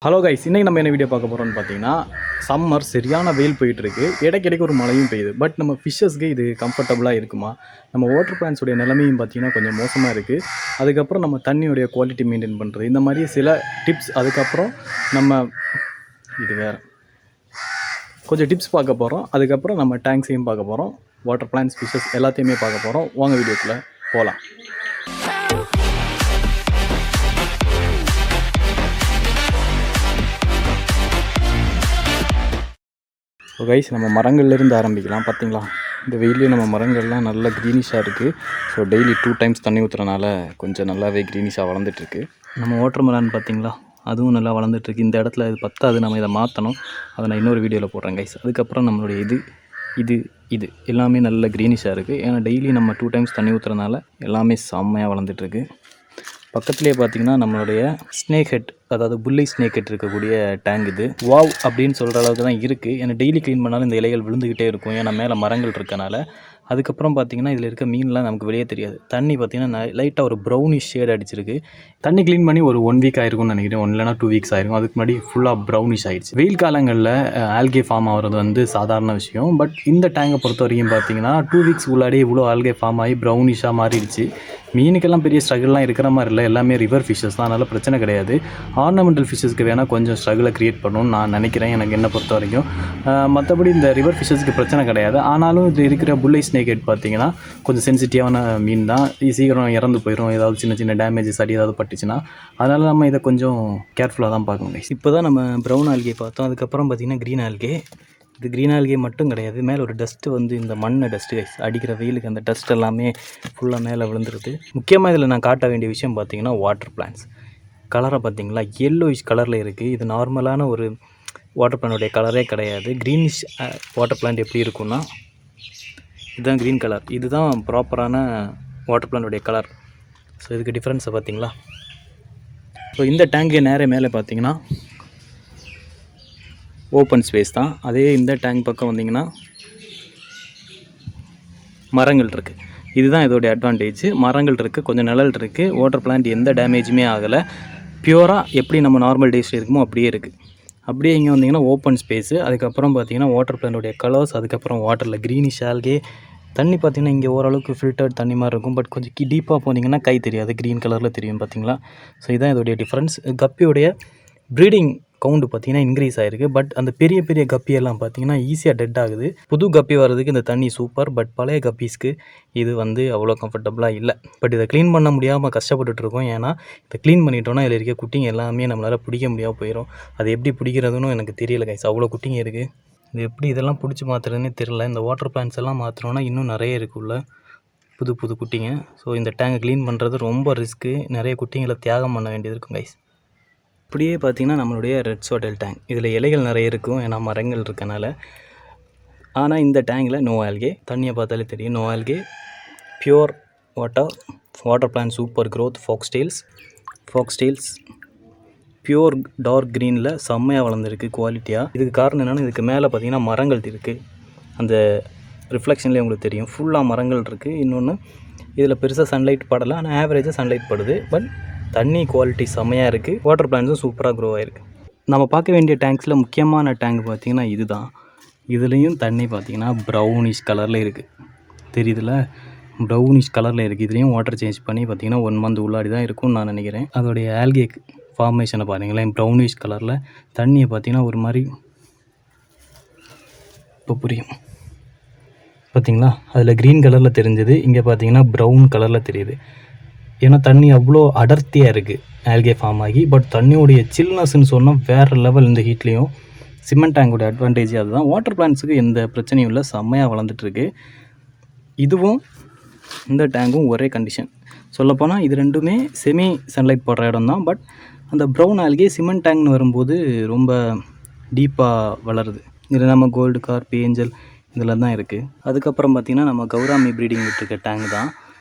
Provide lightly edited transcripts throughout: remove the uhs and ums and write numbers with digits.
Hello guys, இன்றைக்கி நம்ம என்ன வீடியோ பார்க்க போகிறோம்னு பார்த்தீங்கன்னா, சம்மர் சரியான வெயில் போயிட்டுருக்கு. இடைக்கிடைக்கு ஒரு மழையும் பெய்யுது. பட் நம்ம ஃபிஷ்ஷஸ்க்கு இது கம்ஃபர்டபுளாக இருக்குமா? நம்ம வாட்டர் பிளான்ஸுடைய நிலைமையும் பார்த்தீங்கன்னா கொஞ்சம் மோசமாக இருக்குது. அதுக்கப்புறம் நம்ம தண்ணியுடைய குவாலிட்டி மெயின்டைன் பண்ணுறது, இந்த மாதிரி சில டிப்ஸ், அதுக்கப்புறம் நம்ம இது வேறு கொஞ்சம் டிப்ஸ் பார்க்க போகிறோம். அதுக்கப்புறம் நம்ம டேங்க்ஸையும் பார்க்க போகிறோம். வாட்டர் பிளான்ஸ், ஃபிஷ்ஷஸ் எல்லாத்தையுமே பார்க்க போகிறோம். வாங்க வீடியோக்குள்ளே போகலாம். ஸோ கைஸ், நம்ம மரங்கள்லேருந்து ஆரம்பிக்கலாம். பார்த்தீங்களா, இந்த வெயிலையும் நம்ம மரங்கள்லாம் நல்லா க்ரீனிஷாக இருக்குது. ஸோ டெய்லி 2 டைம்ஸ் தண்ணி ஊற்றுறனால கொஞ்சம் நல்லாவே க்ரீனிஷாக வளர்ந்துட்டுருக்கு. நம்ம வாட்டர் மெலான் பார்த்தீங்களா, அதுவும் நல்லா வளர்ந்துட்டுருக்கு. இந்த இடத்துல இது பத்தாது, நம்ம இதை மாற்றணும். அதை நான் இன்னொரு வீடியோவில் போடுறேன் கைஸ். அதுக்கப்புறம் நம்மளுடைய இது எல்லாமே நல்ல க்ரீனிஷாக இருக்குது. ஏன்னா டெய்லி நம்ம 2 டைம்ஸ் தண்ணி ஊற்றுறனால எல்லாமே செம்மையாக வளர்ந்துட்டுருக்கு. பக்கத்துலேயே பார்த்தீங்கன்னா நம்மளுடைய ஸ்னேக் ஹெட், அதாவது புள்ளை ஸ்னேக் ஹெட் இருக்கக்கூடிய டேங்க் இது. வாவ் அப்படின்னு சொல்கிற அளவுக்கு தான் இருக்குது. ஏன்னா டெய்லி க்ளீன் பண்ணாலும் இந்த இலைகள் விழுந்துக்கிட்டே இருக்கும், ஏன்னா மேலே மரங்கள் இருக்கனால. அதுக்கப்புறம் பார்த்திங்கன்னா இதில் இருக்க மீன்லாம் நமக்கு வெளியே தெரியாது. தண்ணி பார்த்திங்கன்னா லைட்டாக ஒரு ப்ரௌனிஷ் ஷேட் அடிச்சிருக்கு. தண்ணி க்ளீன் பண்ணி ஒரு 1 வீக் ஆயிருக்கும்னு நினைக்கிறேன், 1 இல்லைனா 2 வீக்ஸ் ஆயிருக்கும். அதுக்கு முன்னாடி ஃபுல்லாக ப்ரௌனிஷ் ஆகிடுச்சு. வெயில் காலங்களில் ஆல்கே ஃபார்ம் ஆகிறது வந்து சாதாரண விஷயம். பட் இந்த டேங்கை பொறுத்த வரைக்கும் பார்த்திங்கன்னா 2 வீக்ஸ் உள்ளாடி இவ்வளோ ஆல்கே ஃபார்ம் ஆகி ப்ரௌனிஷாக மாறிடுச்சு. மீனுக்கெல்லாம் பெரிய ஸ்ட்ரகிள்லாம் இருக்கிற மாதிரி இல்லை, எல்லாமே ரிவர் ஃபிஷ்ஷஸ் தான், அதனால் பிரச்சனை கிடையாது. ஆர்னமெண்டல் ஃபிஷ்ஷஸ்க்கு வேணால் கொஞ்சம் ஸ்ட்ரகிளை க்ரியேட் பண்ணணும்னு நான் நினைக்கிறேன், எனக்கு என்ன பொறுத்த வரைக்கும். மற்றபடி இந்த ரிவர் ஃபிஷ்ஷஸ்க்கு பிரச்சனை கிடையாது. ஆனாலும் இது இருக்கிற புள்ளை ஸ்னேக் ஹெட் பார்த்திங்கன்னா கொஞ்சம் சென்சிட்டிவான மீன் தான், சீக்கிரம் இறந்து போயிடும் ஏதாவது சின்ன சின்ன டேமேஜஸ் அடி ஏதாவது பட்டுச்சுன்னா. அதனால் நம்ம இதை கொஞ்சம் கேர்ஃபுல்லாக தான் பார்க்கணும். இப்போ தான் நம்ம ப்ரௌன் ஆல்கே பார்த்தோம். அதுக்கப்புறம் பார்த்திங்கன்னா க்ரீன் ஆல்கே. இது க்ரீன் ஆல்கே மட்டும் கிடையாது, மேலே ஒரு டஸ்ட்டு வந்து இந்த மண்ணை டஸ்ட்டு கைஸ், அடிக்கிற வெயிலுக்கு அந்த டஸ்ட் எல்லாமே ஃபுல்லாக மேலே விழுந்துருது. முக்கியமாக இதில் நான் காட்ட வேண்டிய விஷயம் பார்த்திங்கன்னா வாட்டர் பிளான்ஸ். கலரை பார்த்திங்களா, எல்லோயிஷ் கலரில் இருக்குது. இது நார்மலான ஒரு வாட்டர் பிளான்ட்டுடைய கலரே கிடையாது. க்ரீனிஷ் வாட்டர் பிளான்ட் எப்படி இருக்குன்னா, இதுதான் க்ரீன் கலர், இதுதான் ப்ராப்பரான வாட்டர் பிளான்ட்டுடைய கலர். ஸோ இதுக்கு டிஃப்ரென்ஸை பார்த்திங்களா. ஸோ இந்த டேங்கு நேரே மேலே பார்த்திங்கன்னா ஓப்பன் ஸ்பேஸ் தான். அதே இந்த டேங்க் பக்கம் வந்திங்கன்னா மரங்கள் இருக்குது. இதுதான் இதோடைய அட்வான்டேஜ். மரங்கள் இருக்குது, கொஞ்சம் நிழல் இருக்குது, வாட்டர் பிளான்ட் எந்த டேமேஜுமே ஆகலை. பியூராக எப்படி நம்ம நார்மல் டேஸில் இருக்குமோ அப்படியே இருக்குது. அப்படியே இங்கே வந்திங்கன்னா ஓப்பன் ஸ்பேஸு. அதுக்கப்புறம் பார்த்திங்கன்னா வாட்டர் பிளான்ட்டுடைய கலர்ஸ், அதுக்கப்புறம் வாட்டரில் க்ரீனிஷ் ஆல்கே. தண்ணி பார்த்திங்கன்னா இங்கே ஓரளவுக்கு ஃபில்டர்ட் தண்ணி மாதிரி இருக்கும். பட் கொஞ்சம் டீப்பாக போனீங்கன்னா கை தெரியாது, க்ரீன் கலரில் தெரியும் பார்த்திங்களா. ஸோ இதுதான் இதோடைய டிஃப்ரென்ஸ். கப்பியோடைய ப்ரீடிங் கவுண்டு பார்த்திங்கன்னா இன்க்ரீஸ் ஆகிருக்கு. பட் அந்த பெரிய பெரிய கப்பியெல்லாம் பார்த்திங்கன்னா ஈஸியாக டெட் ஆகுது. புது கப்பி வர்றதுக்கு இந்த தண்ணி சூப்பர். பட் பழைய கப்பீஸ்க்கு இது வந்து அவ்வளோ கம்ஃபர்டபுளாக இல்லை. பட் இதை க்ளீன் பண்ண முடியாமல் கஷ்டப்பட்டுருக்கோம். ஏன்னா இதை க்ளீன் பண்ணிட்டோன்னா இதில் இருக்க குட்டிங்க எல்லாமே நம்மளால் பிடிக்க முடியாமல் போயிடும். அது எப்படி பிடிக்கிறதுன்னு எனக்கு தெரியல கைஸ், அவ்வளோ குட்டிங்க இருக்குது. இது எப்படி இதெல்லாம் பிடிச்சி மாற்றுறதுன்னே தெரியல. இந்த வாட்டர் பிளான்ஸ் எல்லாம் மாற்றினோன்னா இன்னும் நிறைய இருக்குள்ள புது புது குட்டிங்க. ஸோ இந்த டேங்கை க்ளீன் பண்ணுறது ரொம்ப ரிஸ்க்கு. நிறைய குட்டிங்களை தியாகம் பண்ண வேண்டியது இருக்கும் கைஸ். இப்படியே பார்த்திங்கன்னா நம்மளுடைய ரெட் சோட்டல் டேங்க், இதில் இலைகள் நிறைய இருக்கும், ஏன்னா மரங்கள் இருக்கனால. ஆனால் இந்த டேங்கில் நோ ஆல்கே. தண்ணியை பார்த்தாலே தெரியும், no algae, pure water plant, super growth, foxtails pure dark க்ரீனில் செம்மையாக வளர்ந்துருக்கு குவாலிட்டியாக. இதுக்கு காரணம் என்னென்னா, இதுக்கு மேலே பார்த்திங்கன்னா மரங்கள் இருக்குது. அந்த ரிஃப்ளெக்ஷன்லேயே உங்களுக்கு தெரியும், ஃபுல்லாக மரங்கள் இருக்குது. இன்னொன்று இதில் பெருசாக சன்லைட் படலை, ஆனால் ஆவரேஜாக சன்லைட் படுது. பட் தண்ணி குவாலிட்டி செம்மையாக இருக்குது. வாட்டர் பிளான்ட்ஸும் சூப்பராக க்ரோ ஆகிருக்கு. நம்ம பார்க்க வேண்டிய டேங்க்ஸில் முக்கியமான டேங்க் பார்த்திங்கன்னா இதுதான். இதுலேயும் தண்ணி பார்த்திங்கன்னா ப்ரௌனிஷ் கலரில் இருக்குது, தெரியுதுல, ப்ரௌனிஷ் கலரில் இருக்குது. இதுலேயும் வாட்டர் சேஞ்ச் பண்ணி பார்த்திங்கன்னா 1 மந்த் உள்ளாடி தான் இருக்கும்னு நான் நினைக்கிறேன். அதோடைய ஆல்கே ஃபார்மேஷனை பாருங்களேன், ப்ரௌனிஷ் கலரில். தண்ணியை பார்த்திங்கன்னா ஒரு மாதிரி, இப்போ புரியும் பார்த்திங்களா, அதில் க்ரீன் கலரில் தெரிஞ்சது, இங்கே பார்த்திங்கன்னா ப்ரௌன் கலரில் தெரியுது. ஏன்னா தண்ணி அவ்வளோ அடர்த்தியாக இருக்குது ஆல்கே ஃபார்ம் ஆகி. பட் தண்ணியோடைய சில்னஸ்ன்னு சொன்னால் வேறு லெவல். இந்த ஹீட்லேயும் சிமெண்ட் டேங்கோட அட்வான்டேஜ் அதுதான். வாட்டர் பிளான்ட்ஸுக்கு எந்த பிரச்சனையும் இல்லை, செம்மையாக வளர்ந்துட்டுருக்கு. இதுவும் இந்த டேங்கும் ஒரே கண்டிஷன். சொல்லப்போனால் இது ரெண்டுமே செமி சன்லைட் போடுற இடம் தான். பட் அந்த ப்ரௌன் ஆல்கே சிமெண்ட் டேங்க்னு வரும்போது ரொம்ப டீப்பாக வளருது. இதில் நம்ம கோல்டு கார்ப், ஏஞ்சல் இதில் தான் இருக்குது. அதுக்கப்புறம் பார்த்திங்கன்னா நம்ம கௌராமி ப்ரீடிங் விட்டுருக்க டேங்க் தான்.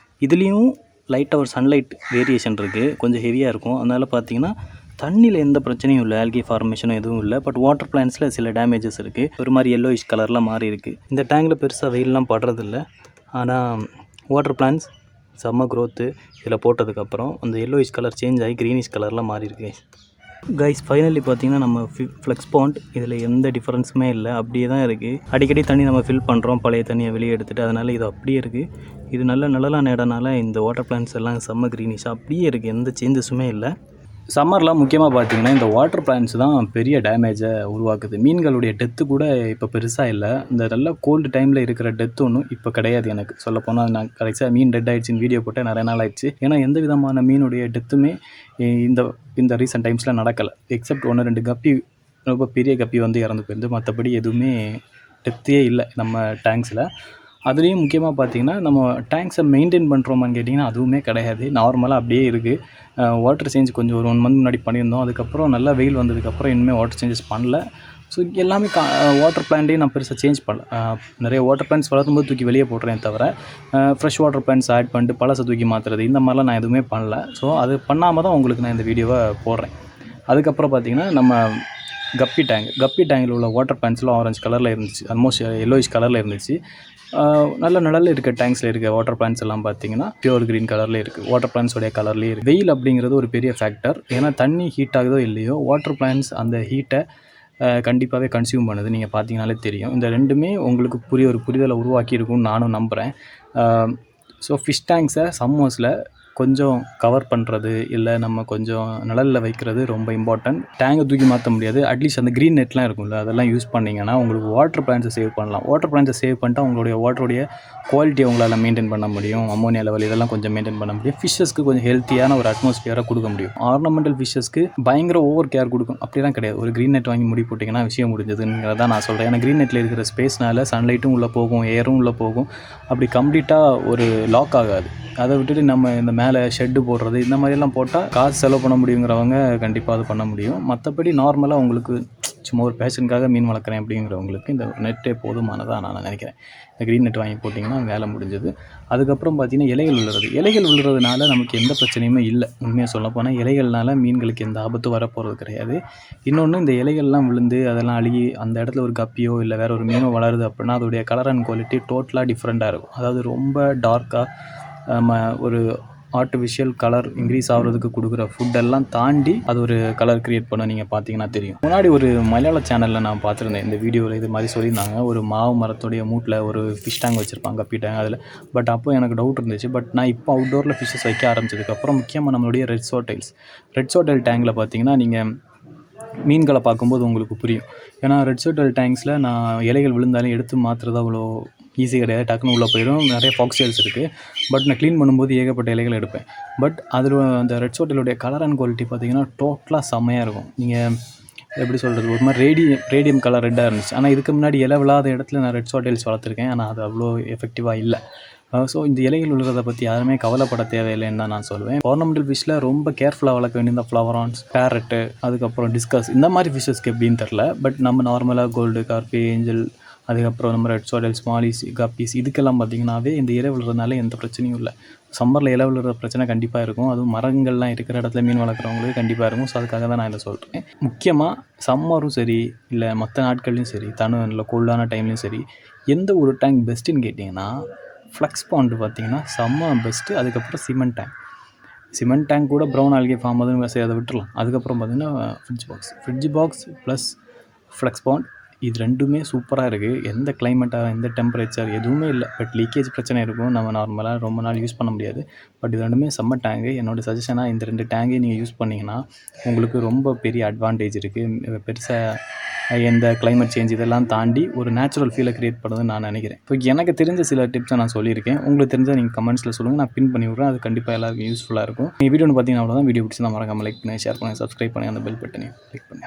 இதுலேயும் லைட்டாக ஒரு சன்லைட் வேரியேஷன் இருக்குது, கொஞ்சம் ஹெவியாக இருக்கும். அதனால் பார்த்திங்கன்னா தண்ணியில் எந்த பிரச்சனையும் இல்லை, ஆல்கே ஃபார்மேஷனும் எதுவும் இல்லை. பட் வாட்டர் பிளான்ட்ஸில் சில டேமேஜஸ் இருக்குது, ஒரு மாதிரி எல்லோயிஷ் கலரில் மாறி இருக்குது. இந்த டேங்கில் பெருசாக வெயிலெலாம் படுறதில்ல. ஆனால் வாட்டர் பிளான்ட்ஸ் செம்ம க்ரோத்து. இதில் போட்டதுக்கப்புறம் அந்த எல்லோயிஷ் கலர் சேஞ்ச் ஆகி க்ரீனிஷ் கலரில் மாறி இருக்கு. கைஸ் ஃபைனலி பார்த்தீங்கன்னா நம்ம ஃப்ளெக்ஸ் பாண்ட் இதில் எந்த டிஃப்ரென்ஸுமே இல்லை, அப்படியே தான் இருக்குது. அடிக்கடி தண்ணி நம்ம ஃபில் பண்ணுறோம், பழைய தண்ணியை வெளியே எடுத்துகிட்டு, அதனால் இது அப்படியே இருக்குது. இது நல்ல நிழலான இடனால இந்த வாட்டர் பிளான்ட்ஸ் எல்லாம் செம்ம க்ரீனிஷாக அப்படியே இருக்குது, எந்த சேஞ்சஸுமே இல்லை. சம்மரில் முக்கியமாக பார்த்தீங்கன்னா இந்த வாட்டர் பிளான்ட்ஸ் தான் பெரிய டேமேஜை உருவாக்குது. மீன்களுடைய டெத்து கூட இப்போ பெருசாக இல்லை. இந்த நல்ல கோல்டு டைமில் இருக்கிற டெத்து ஒன்றும் இப்போ கிடையாது. எனக்கு சொல்லப்போனால் நான் கடைசியாக மீன் டெட் ஆகிடுச்சின்னு வீடியோ போட்டு நிறைய நாள் ஆயிடுச்சு. ஏன்னா எந்த விதமான மீனுடைய டெத்துமே இந்த இந்த ரீசெண்ட் டைம்ஸில் நடக்கலை. எக்ஸப்ட் 1-2 கப்பி, ரொம்ப பெரிய கப்பி வந்து இறந்து போயிருந்து. மற்றபடி எதுவுமே டெத்தே இல்லை நம்ம டேங்க்ஸில். அதுலேயும் முக்கியமாக பார்த்தீங்கன்னா நம்ம டேங்க்ஸை மெயின்டைன் பண்ணுறோமான்னு கேட்டிங்கன்னா அதுவுமே கிடையாது. நார்மலாக அப்படியே இருக்குது. வாட்டர் சேஞ்ச் கொஞ்சம் ஒரு 1 மந்த் முன்னாடி பண்ணியிருந்தோம். அதுக்கப்புறம் நல்லா வெயில் வந்ததுக்கப்புறம் இனிமேல் வாட்டர் சேஞ்சஸ் பண்ணல. ஸோ எல்லாமே வாட்டர் பிளான்ட்டையும் நான் பெருசாக சேஞ்ச் பண்ணல. நிறைய வாட்டர் பிளான்ட்ஸ் வளர்க்கும்போது தூக்கி வெளியே போடுறேன் தவிர ஃப்ரெஷ் வாட்டர் பிளான்ட்ஸ் ஆட் பண்ணிட்டு பழசை தூக்கி மாற்றுறது இந்த மாதிரிலாம் நான் எதுவுமே பண்ணல. ஸோ அது பண்ணாமல் தான் உங்களுக்கு நான் இந்த வீடியோவை போடுறேன். அதுக்கப்புறம் பார்த்திங்கன்னா நம்ம கப்பி டேங்கில் உள்ள வாட்டர் பிளான்ட்ஸ்லாம் ஆரஞ்சு கலரில் இருந்துச்சு, ஆல்மோஸ்ட் எல்லோயிஷ் கலரில் இருந்துச்சு. நல்ல நிழலில் இருக்க டேங்க்ஸில் இருக்க வாட்டர் பிளான்ட்ஸ் எல்லாம் பார்த்திங்கன்னா பியூர் க்ரீன் கலர்லேயே இருக்குது. வாட்டர் பிளான்ட்ஸோடைய கலர்லேயே இருக்குது. வெயில் அப்படிங்கிறது ஒரு பெரிய ஃபேக்டர். ஏன்னா தண்ணி ஹீட் ஆகுதோ இல்லையோ வாட்டர் பிளான்ட்ஸ் அந்த ஹீட்டை கண்டிப்பாகவே கன்சியூம் பண்ணுது. நீங்கள் பார்த்தீங்கனாலே தெரியும். இந்த ரெண்டுமே உங்களுக்கு ஒரு புரிதலை உருவாக்கி இருக்கும்னு நானும் நம்புகிறேன். ஸோ ஃபிஷ் டேங்க்ஸை சம்மர்ஸில் கொஞ்சம் கவர் பண்ணுறது இல்லை நம்ம கொஞ்சம் நிழலில் வைக்கிறது ரொம்ப இம்பார்ட்டன்ட். டேங்கை தூக்கி மாற்ற முடியாது. அட்லீஸ்ட் அந்த க்ரீன் நெட்லாம் இருக்கும்ல, அதெல்லாம் யூஸ் பண்ணிங்கன்னா உங்களுக்கு வாட்டர் பிளான்ட்ஸை சேவ் பண்ணலாம். வாட்டர் பிளான்ட்ஸை சேவ் பண்ணிட்டு உங்களுடைய வாட்டருடைய குவாலிட்டியை உங்களால் மெயின்டைன் பண்ண முடியும். அமோனியா லெவல் இதெல்லாம் கொஞ்சம் மெயின்டைன் பண்ண முடியும். ஃபிஷ்ஷஸ்க்கு கொஞ்சம் ஹெல்த்தியான ஒரு அட்மாஸ்பியராக கொடுக்க முடியும். ஆர்னமெண்டல் ஃபிஷ்ஷஸ்க்கு பயங்கர ஓவர் கேர் கொடுக்கும் அப்படிலாம் கிடையாது. ஒரு க்ரீன் நெட் வாங்கி முடி போட்டிங்கன்னா விஷயம் முடிஞ்சதுங்கிறதான் நான் சொல்கிறேன். ஏன்னா க்ரீன் நெட்டில் இருக்கிற ஸ்பேஸ்னால சன்லைட்டும் உள்ளே போகும், ஏரும் உள்ளே போகும். அப்படி கம்ப்ளீட்டாக ஒரு லாக் ஆகாது. அதை விட்டுட்டு நம்ம இந்த மேலே ஷெட்டு போடுறது இந்த மாதிரிலாம் போட்டால் காசு செலவு பண்ண முடியுங்கிறவங்க கண்டிப்பாக அது பண்ண முடியும். மற்றபடி நார்மலாக உங்களுக்கு சும்மா ஒரு பேஷனுக்காக மீன் வளர்க்குறேன் அப்படிங்கிறவங்களுக்கு இந்த நெட்டே போதுமானதாக நான் நினைக்கிறேன். இந்த க்ரீன் நெட் வாங்கி போட்டிங்கன்னா வேலை முடிஞ்சது. அதுக்கப்புறம் பார்த்திங்கன்னா இலைகள் விழுறதுனால நமக்கு எந்த பிரச்சனையுமே இல்லை. உண்மையாக சொல்லப்போனால் இலைகள்னால மீன்களுக்கு எந்த ஆபத்தும் வரப்போகிறது கிடையாது. இன்னொன்று இந்த இலைகள்லாம் விழுந்து அதெல்லாம் அழுகி அந்த இடத்துல ஒரு கப்பியோ இல்லை வேறு ஒரு மீனோ வளருது அப்படின்னா அதோடைய கலர் அண்ட் குவாலிட்டி டோட்டலாக டிஃப்ரெண்ட்டாக இருக்கும். அதாவது ரொம்ப டார்க்காக ஒரு ஆர்டிஃபிஷியல் கலர் இன்க்ரீஸ் ஆகிறதுக்கு கொடுக்குற ஃபுட்டெல்லாம் தாண்டி அது ஒரு கலர் க்ரியேட் பண்ண நீங்கள் பார்த்தீங்கன்னா தெரியும். முன்னாடி ஒரு மலையாள சேனலில் நான் பார்த்துருந்தேன். இந்த வீடியோவில் இது மாதிரி சொல்லியிருந்தாங்க. ஒரு மாவு மரத்துடைய மூட்டில் ஒரு ஃபிஷ் டேங்க் வச்சுருப்பாங்க, கப்பி டேங்க் அதில். பட் அப்போ எனக்கு டவுட் இருந்துச்சு. பட் நான் இப்போ அவுட்டோரில் ஃபிஷ்ஷஸ் வைக்க ஆரம்பிச்சதுக்கப்புறம் முக்கியமாக நம்மளுடைய ரெட் சோட்டைல் டேங்கில் பார்த்தீங்கன்னா நீங்கள் மீன்களை பார்க்கும்போது உங்களுக்கு புரியும். ஏன்னா ரெட் சோட்டைல் டேங்க்ஸில் நான் இலைகள் விழுந்தாலும் எடுத்து மாற்றுறது அவ்வளோ ஈஸி கிடையாது. டக்குன்னு உள்ளே போயிடும். நிறைய ஃபாக்ஸ்டெயில்ஸ் இருக்குது. பட் நான் க்ளீன் பண்ணும்போது ஏகப்பட்ட இலைகள் எடுப்பேன். பட் அதில் அந்த ரெட் சோட்டைலுடைய கலர் அண்ட் குவாலிட்டி பார்த்திங்கன்னா டோட்டலாக செம்மையாக இருக்கும். நீங்கள் எப்படி சொல்கிறது, ஒரு மாதிரி ரேடியம் கலர் ரெட்டாக இருந்துச்சு. ஆனால் இதுக்கு முன்னாடி இலை விழாத இடத்துல நான் ரெட் சோட்டைல்ஸ் வளர்த்துருக்கேன். ஆனால் அது அவ்வளோ எஃபெக்டிவாக இல்லை. ஸோ இந்த இலைகள் விழுறதை பற்றி யாருமே கவலைப்பட தேவையில்லைன்னு தான் நான் சொல்லுவேன். ஆர்னமெண்டல் ஃபிஷ்ஷில் ரொம்ப கேர்ஃபுல்லாக வளர்க்க வேண்டிய இந்த ஃப்ளவரான்ஸ், பேரட்டு, அதுக்கப்புறம் டிஸ்கஸ் இந்த மாதிரி ஃபிஷ்ஷஸ்க்கு எப்படின்னு தெரில. பட் நம்ம நார்மலாக கோல்டு, கார்பி, ஏஞ்சல், அதுக்கப்புறம் நம்ம ரெட் சோட்டைல், ஸ்மாலிஸ், கப்பீஸ் இதுக்கெல்லாம் பார்த்திங்கனாவே இந்த இலை விழுறதுனால எந்த பிரச்சனையும் இல்லை. சம்மரில் இலை விழுற பிரச்சனை கண்டிப்பாக இருக்கும். அதுவும் மரங்கள்லாம் இருக்கிற இடத்துல மீன் வளர்க்குறவங்களுக்கு கண்டிப்பாக இருக்கும். ஸோ அதுக்காக தான் நான் இதை சொல்கிறேன். முக்கியமாக சம்மரும் சரி இல்லை மற்ற நாட்கள்லையும் சரி, இல்லை கோல்டான டைம்லையும் சரி, எந்த ஒரு டேங்க் பெஸ்ட்டுன்னு கேட்டிங்கன்னா ஃப்ளக்ஸ் பாண்டு பார்த்திங்கன்னா செம்ம பெஸ்ட்டு. அதுக்கப்புறம் சிமெண்ட் டேங்க் கூட ப்ரௌன் ஆல்கே ஃபார்ம் அதுவும் சரி, அதை விட்டுறலாம். அதுக்கப்புறம் பார்த்திங்கன்னா fridge box plus flux bond இது ரெண்டுமே சூப்பராக இருக்குது. எந்த கிளைமேட்டாக எந்த டெம்பரேச்சர் எதுவுமே இல்லை. பட் லீக்கேஜ் பிரச்சனை இருக்கும். நம்ம நார்மலாக ரொம்ப நாள் யூஸ் பண்ண முடியாது. பட் இது ரெண்டுமே செம்ம டேங்கு. என்னோடய சஜஷனாக இந்த 2 டேங்கையும் நீங்கள் யூஸ் பண்ணிங்கன்னா உங்களுக்கு ரொம்ப பெரிய அட்வான்டேஜ் இருக்குது. பெருசாக எந்த கிளைமேட் சேஞ்ச் இதெல்லாம் தாண்டி ஒரு நேச்சுரல் ஃபீலை க்ரியேட் பண்ணுறதுன்னு நான் நினைக்கிறேன். ஸோ எனக்கு தெரிஞ்ச சில டிப்ஸை நான் சொல்லியிருக்கேன். உங்களுக்கு தெரிஞ்சால் நீங்கள் கமெண்ட்ஸில் சொல்லுங்கள், நான் பின் பண்ணி விட்றேன். அது கண்டிப்பாக எல்லாருக்கும் யூஸ்ஃபுல்லாக இருக்கும். நீங்கள் வீடியோன்னு பார்த்தீங்கன்னா அவ்வளோதான். வீடியோ பிடிச்சி மறக்காமல் லைக் பண்ணி, ஷேர் பண்ணி, சப்ஸ்கிரைப் பண்ணி, அந்த பெல் பட்டனையும் கிளிக் பண்ணி